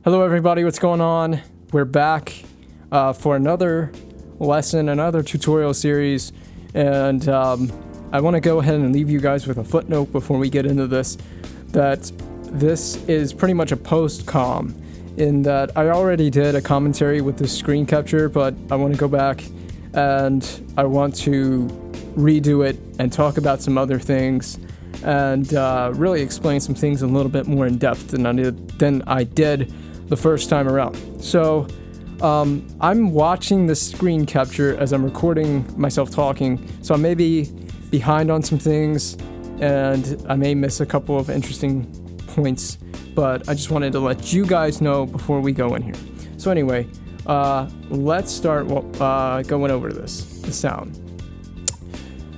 Hello everybody, what's going on? We're back for another lesson, another tutorial series, and I want to go ahead and leave you guys with a footnote before we get into this, that this is pretty much a post-com, in that I already did a commentary with this screen capture, but I want to go back and I want to redo it and talk about some other things and really explain some things a little bit more in depth than I did the first time around. So I'm watching the screen capture as I'm recording myself talking, so I may be behind on some things and I may miss a couple of interesting points, but I just wanted to let you guys know before we go in here. So anyway, let's start going over the sound.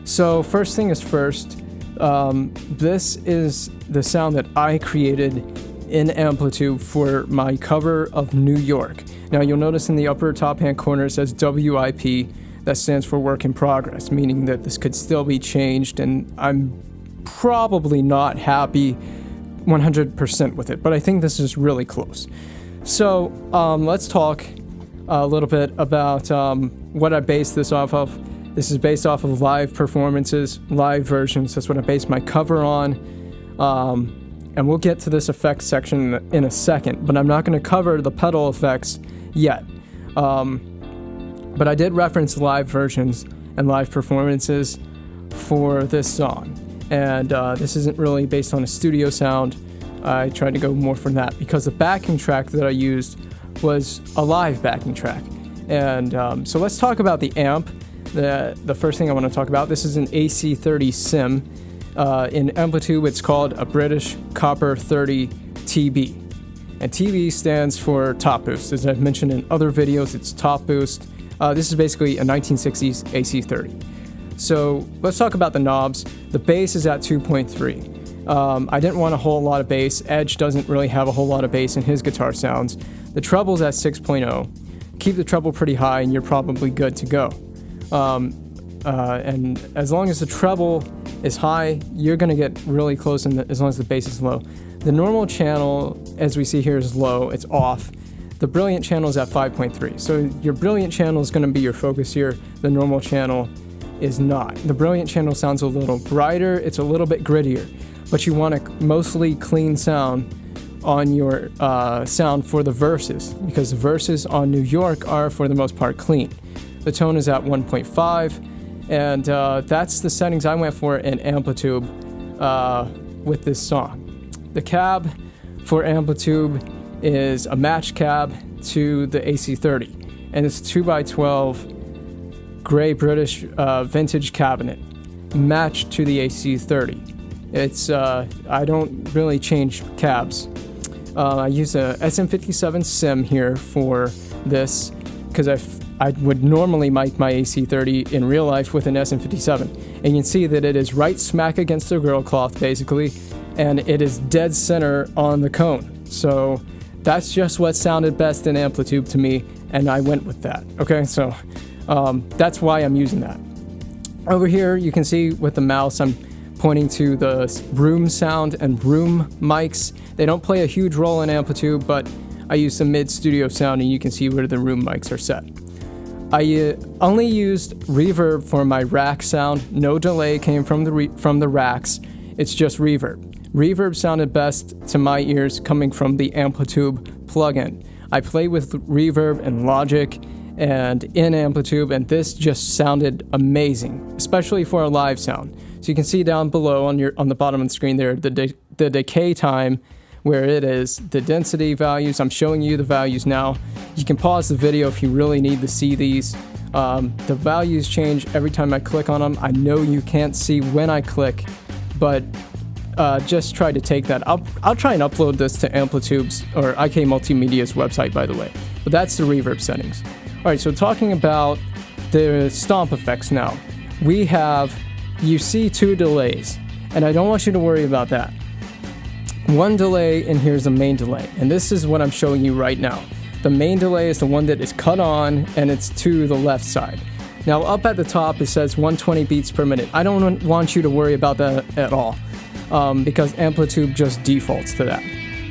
So first thing is first, this is the sound that I created in Amplitube for my cover of New York. Now you'll notice in the upper top hand corner it says WIP, that stands for work in progress, meaning that this could still be changed, and I'm probably not happy 100% with it, but I think this is really close. So let's talk a little bit about what I based this off of. This is based off of live performances, live versions. That's what I based my cover on. And we'll get to this effects section in a second, but I'm not going to cover the pedal effects yet. But I did reference live versions and live performances for this song. And this isn't really based on a studio sound. I tried to go more from that because the backing track that I used was a live backing track. And so let's talk about the amp. The first thing I want to talk about, this is an AC30 Sim. In Amplitube, it's called a British Copper 30 TB. And TB stands for top boost. As I've mentioned in other videos, it's top boost. This is basically a 1960s AC30. So let's talk about the knobs. The bass is at 2.3. I didn't want a whole lot of bass. Edge doesn't really have a whole lot of bass in his guitar sounds. The treble's at 6.0. Keep the treble pretty high and you're probably good to go. And as long as the treble is high, you're going to get really close as long as the bass is low. The normal channel, as we see here, is low. It's off. The brilliant channel is at 5.3. So your brilliant channel is going to be your focus here. The normal channel is not. The brilliant channel sounds a little brighter. It's a little bit grittier. But you want a mostly clean sound on your sound for the verses, because the verses on New York are, for the most part, clean. The tone is at 1.5. And that's the settings I went for in Amplitube with this song. The cab for Amplitube is a match cab to the AC30. And it's 2x12 gray British vintage cabinet matched to the AC30. It's I don't really change cabs. I use a SM57 Sim here for this because I would normally mic my AC30 in real life with an SM57. And you can see that it is right smack against the grill cloth, basically, and it is dead center on the cone. So that's just what sounded best in Amplitube to me, and I went with that. Okay, so that's why I'm using that. Over here, you can see with the mouse, I'm pointing to the room sound and room mics. They don't play a huge role in Amplitube, but I use the mid-studio sound, and you can see where the room mics are set. I only used reverb for my rack sound. No delay came from the racks. It's just reverb. Reverb sounded best to my ears coming from the Amplitube plugin. I play with reverb and Logic and in Amplitube, and this just sounded amazing, especially for a live sound. So you can see down below on the bottom of the screen there the decay time, where it is, the density values. I'm showing you the values now. You can pause the video if you really need to see these. The values change every time I click on them. I know you can't see when I click, but just try to take that. I'll try and upload this to Amplitube's or IK Multimedia's website, by the way. But that's the reverb settings. All right, so talking about the stomp effects now. You see two delays, and I don't want you to worry about that. One delay, and here's the main delay. And this is what I'm showing you right now. The main delay is the one that is cut on, and it's to the left side. Now, up at the top, it says 120 beats per minute. I don't want you to worry about that at all, because Amplitube just defaults to that.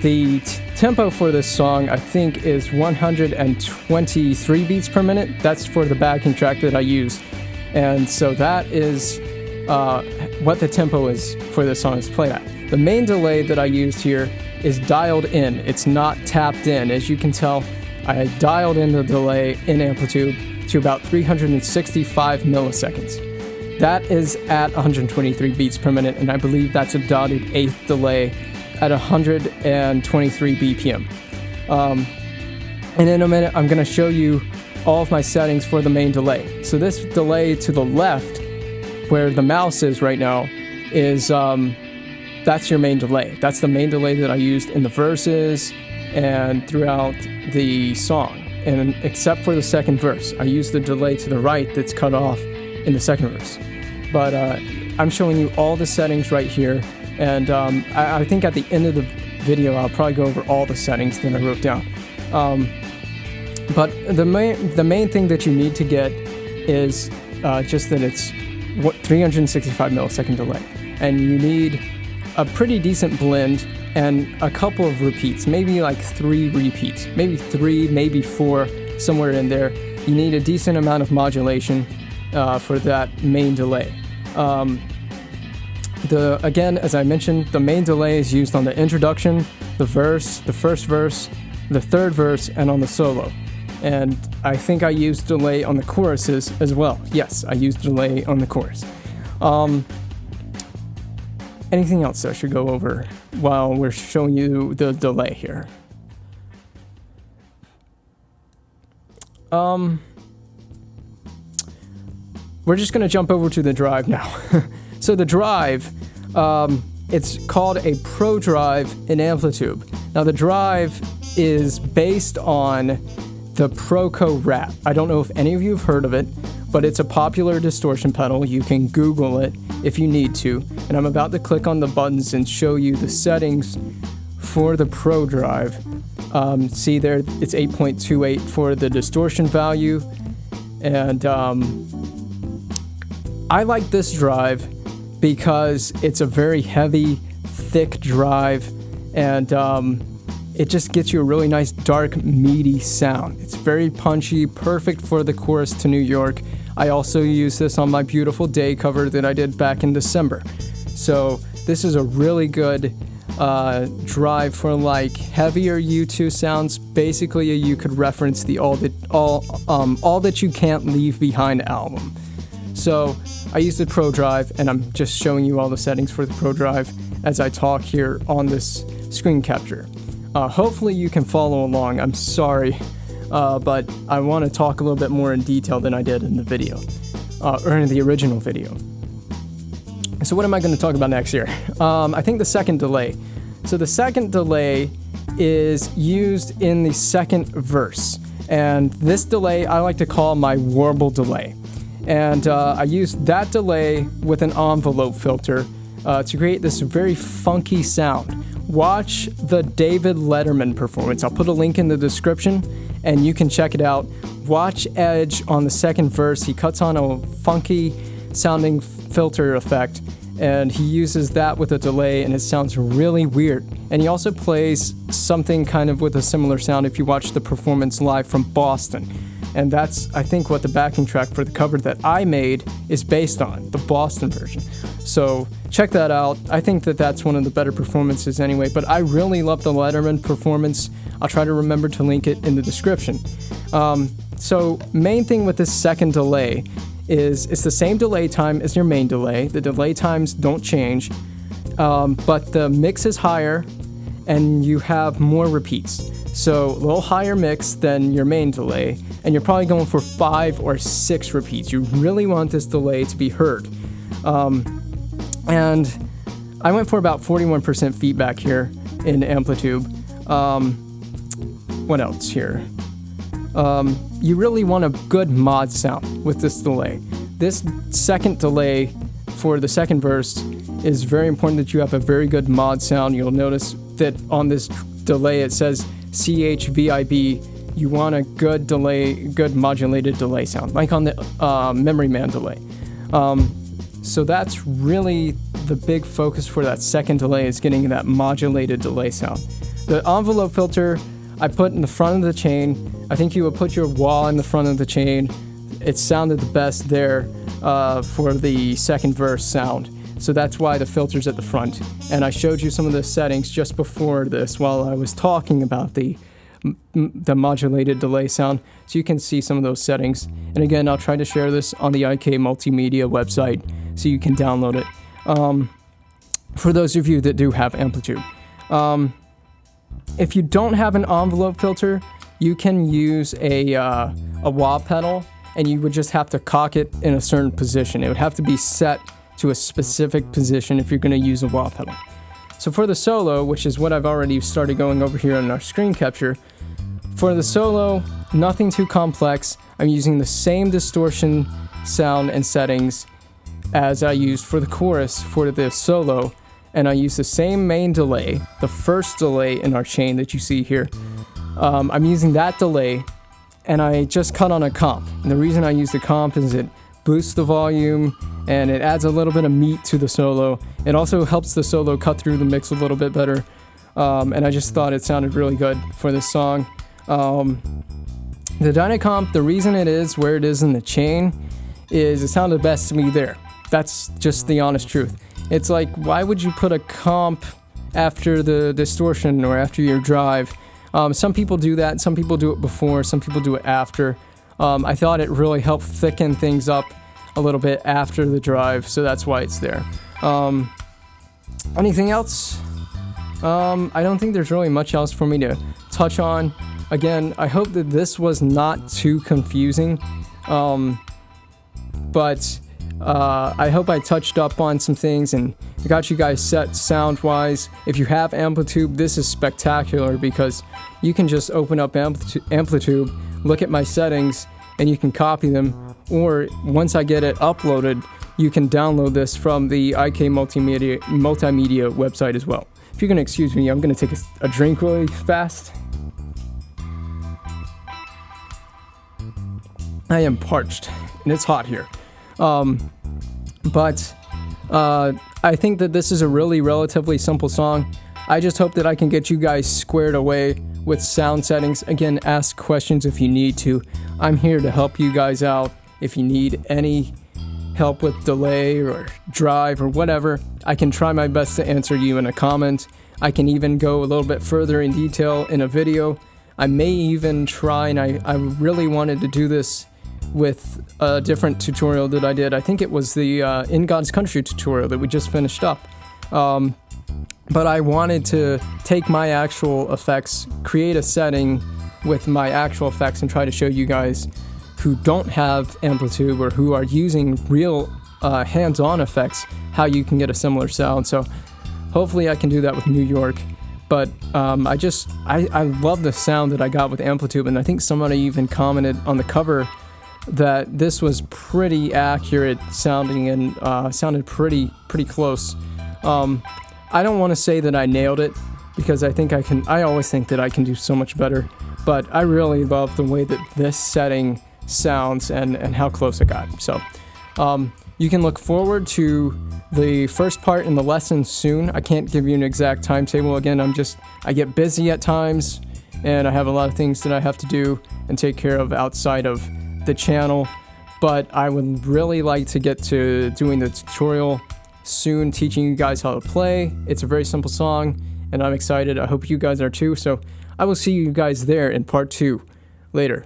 The tempo for this song, I think, is 123 beats per minute. That's for the backing track that I used. And so that is what the tempo is for this song is played at. The main delay that I used here is dialed in. It's not tapped in. As you can tell, I had dialed in the delay in Amplitube to about 365 milliseconds. That is at 123 beats per minute, and I believe that's a dotted eighth delay at 123 BPM. And in a minute, I'm going to show you all of my settings for the main delay. So this delay to the left, where the mouse is right now, is that's your main delay. That's the main delay that I used in the verses and throughout the song. And except for the second verse, I used the delay to the right that's cut off in the second verse. But I'm showing you all the settings right here. And I think at the end of the video, I'll probably go over all the settings that I wrote down. But the main thing that you need to get is just that it's 365 millisecond delay. And you need a pretty decent blend and a couple of repeats, maybe like 3 repeats, maybe 3, maybe 4, somewhere in there. You need a decent amount of modulation for that main delay. Again, as I mentioned, the main delay is used on the introduction, the verse, the first verse, the third verse, and on the solo. And I think I used delay on the choruses as well. Yes, I used delay on the chorus. Anything else I should go over while we're showing you the delay here? We're just going to jump over to the drive now. So the drive, it's called a Pro Drive in Amplitube. Now the drive is based on the Proco Rat. I don't know if any of you have heard of it, but it's a popular distortion pedal. You can Google it if you need to. And I'm about to click on the buttons and show you the settings for the Pro Drive. See there, it's 8.28 for the distortion value. And I like this drive because it's a very heavy, thick drive, and it just gets you a really nice, dark, meaty sound. It's very punchy, perfect for the chorus to New York. I also use this on my Beautiful Day cover that I did back in December. So this is a really good drive for like heavier U2 sounds. Basically, you could reference the All That You Can't Leave Behind album. So I use the Pro Drive, and I'm just showing you all the settings for the Pro Drive as I talk here on this screen capture. Hopefully you can follow along. I'm sorry, but I want to talk a little bit more in detail than I did in the video, or in the original video. So what am I going to talk about next here? I think the second delay. So the second delay is used in the second verse, and this delay I like to call my warble delay. And I used that delay with an envelope filter to create this very funky sound. Watch the David Letterman performance. I'll put a link in the description, and you can check it out. Watch Edge on the second verse. He cuts on a funky sounding filter effect, and he uses that with a delay, and it sounds really weird. And he also plays something kind of with a similar sound if you watch the performance live from Boston. And that's, I think, what the backing track for the cover that I made is based on, the Boston version. So check that out. I think that that's one of the better performances anyway, but I really love the Letterman performance. I'll try to remember to link it in the description. So main thing with this second delay is it's the same delay time as your main delay. The delay times don't change, but the mix is higher and you have more repeats. So a little higher mix than your main delay, and you're probably going for 5 or 6 repeats. You really want this delay to be heard. And I went for about 41% feedback here in Amplitube. What else here? You really want a good mod sound with this delay. This second delay for the second verse is very important that you have a very good mod sound. You'll notice that on this delay it says CHVIB. You want a good delay, good modulated delay sound, like on the Memory Man delay. So that's really the big focus for that second delay, is getting that modulated delay sound. The envelope filter I put in the front of the chain. I think you would put your wah in the front of the chain. It sounded the best there for the second verse sound. So that's why the filter's at the front. And I showed you some of the settings just before this while I was talking about the modulated delay sound. So you can see some of those settings. And again, I'll try to share this on the IK Multimedia website so you can download it. For those of you that do have Amplitube. If you don't have an envelope filter, you can use a wah pedal, and you would just have to cock it in a certain position. It would have to be set to a specific position if you're going to use a wah pedal. So for the solo, which is what I've already started going over here on our screen capture, for the solo, nothing too complex. I'm using the same distortion sound and settings as I used for the chorus for the solo, and I use the same main delay, the first delay in our chain that you see here. I'm using that delay, and I just cut on a comp. And the reason I use the comp is it boosts the volume, and it adds a little bit of meat to the solo. It also helps the solo cut through the mix a little bit better, and I just thought it sounded really good for this song. The Dynacomp, the reason it is where it is in the chain is it sounded best to me there. That's just the honest truth. It's like, why would you put a comp after the distortion or after your drive? Some people do that, some people do it before, some people do it after. I thought it really helped thicken things up a little bit after the drive, so that's why it's there. Anything else? I don't think there's really much else for me to touch on. Again, I hope that this was not too confusing, but I hope I touched up on some things and got you guys set sound-wise. If you have Amplitube, this is spectacular because you can just open up Amplitube, look at my settings, and you can copy them. Or once I get it uploaded, you can download this from the IK Multimedia website as well. If you're going to excuse me, I'm going to take a drink really fast. I am parched, and it's hot here. But I think that this is a really relatively simple song. I just hope that I can get you guys squared away with sound settings. Again, ask questions if you need to. I'm here to help you guys out. If you need any help with delay or drive or whatever, I can try my best to answer you in a comment. I can even go a little bit further in detail in a video. I may even try, and I really wanted to do this with a different tutorial that I did. I think it was the In God's Country tutorial that we just finished up. But I wanted to take my actual effects, create a setting with my actual effects, and try to show you guys who don't have Amplitube or who are using real hands-on effects how you can get a similar sound. So hopefully I can do that with New York. But I love the sound that I got with Amplitube, and I think somebody even commented on the cover that this was pretty accurate sounding and sounded pretty close. I don't want to say that I nailed it because I always think that I can do so much better, but I really love the way that this setting sounds and how close it got. So you can look forward to the first part in the lesson soon. I can't give you an exact timetable. Again, I get busy at times, and I have a lot of things that I have to do and take care of outside of the channel, but I would really like to get to doing the tutorial soon, teaching you guys how to play. It's a very simple song, and I'm excited. I hope you guys are too. So I will see you guys there in part 2 later.